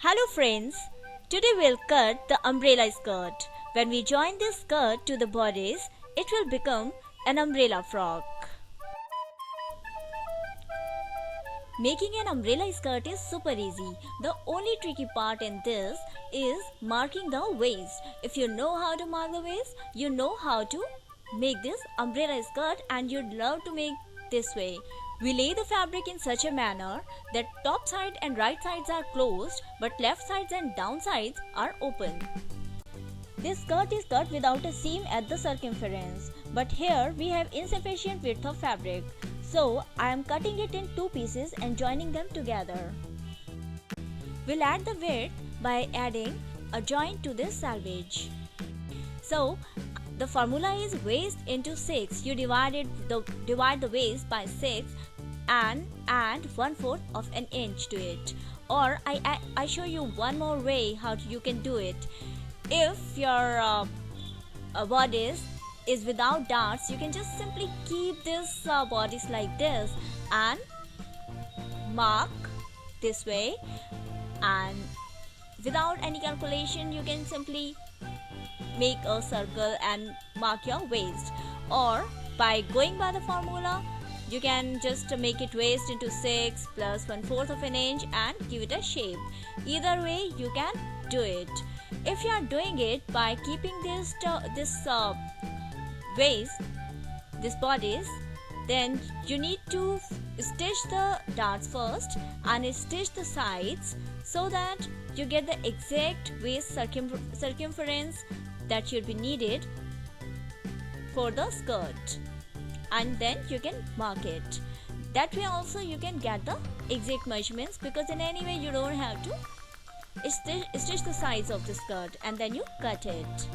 Hello friends, today we'll cut the umbrella skirt. When we join this skirt to the bodice, it will become an umbrella frock. Making an umbrella skirt is super easy. The only tricky part in this is marking the waist. If you know how to mark the waist, you know how to make this umbrella skirt and you'd love to make this way. We lay the fabric in such a manner that top side and right sides are closed but left sides and down sides are open. This skirt is cut without a seam at the circumference, but here we have insufficient width of fabric. So I am cutting it in two pieces and joining them together. We'll add the width by adding a joint to this selvage. So the formula is waist into 6. You divide the waist by 6 and add 1/4 of an inch to it. Or I show you one more way how you can do it. If your bodice is without darts, you can just simply keep this bodice like this and mark this way, and without any calculation you can simply make a circle and mark your waist. Or by going by the formula, you can just make it waist into 6 plus 1/4 of an inch and give it a shape. Either way you can do it. If you are doing it by keeping this waist, this bodice, then you need to stitch the darts first and stitch the sides so that you get the exact waist circumference that should be needed for the skirt, and then you can mark it. That way also you can get the exact measurements, because in any way you don't have to stitch the sides of the skirt and then you cut it.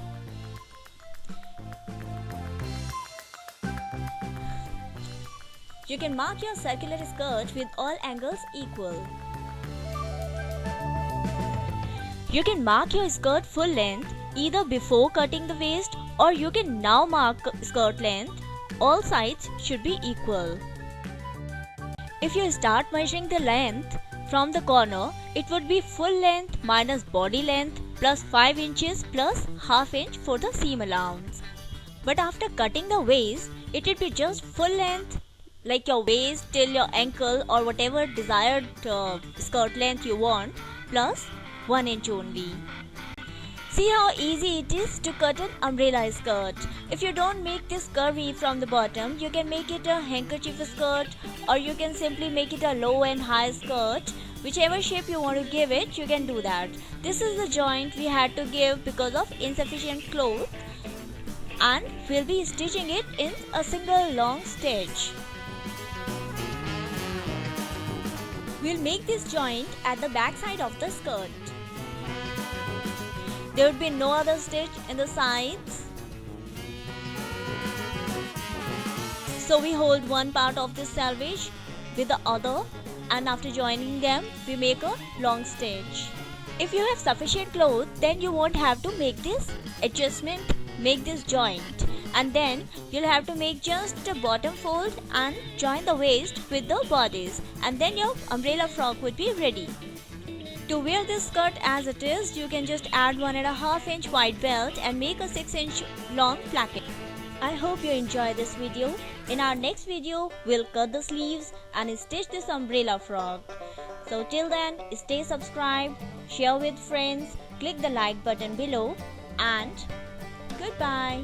You can mark your circular skirt with all angles equal. You can mark your skirt full length either before cutting the waist, or you can now mark skirt length. All sides should be equal. If you start measuring the length from the corner, it would be full length minus body length plus 5 inches plus half inch for the seam allowance. But after cutting the waist, it would be just full length, like your waist till your ankle or whatever desired skirt length you want, plus 1 inch only. See how easy it is to cut an umbrella skirt. If you don't make this curvy from the bottom, you can make it a handkerchief skirt, or you can simply make it a low and high skirt. Whichever shape you want to give it, you can do that. This is the joint we had to give because of insufficient cloth, and we'll be stitching it in a single long stitch. We'll make this joint at the back side of the skirt. There would be no other stitch in the sides. So we hold one part of this selvage with the other, and after joining them, we make a long stitch. If you have sufficient cloth, then you won't have to make this adjustment, make this joint. And then you'll have to make just a bottom fold and join the waist with the bodice, and then your umbrella frock would be ready. To wear this skirt as it is, you can just add 1.5 inch wide belt and make a 6 inch long placket. I hope you enjoy this video. In our next video, we'll cut the sleeves and stitch this umbrella frock. So till then, stay subscribed, share with friends, click the like button below, and goodbye.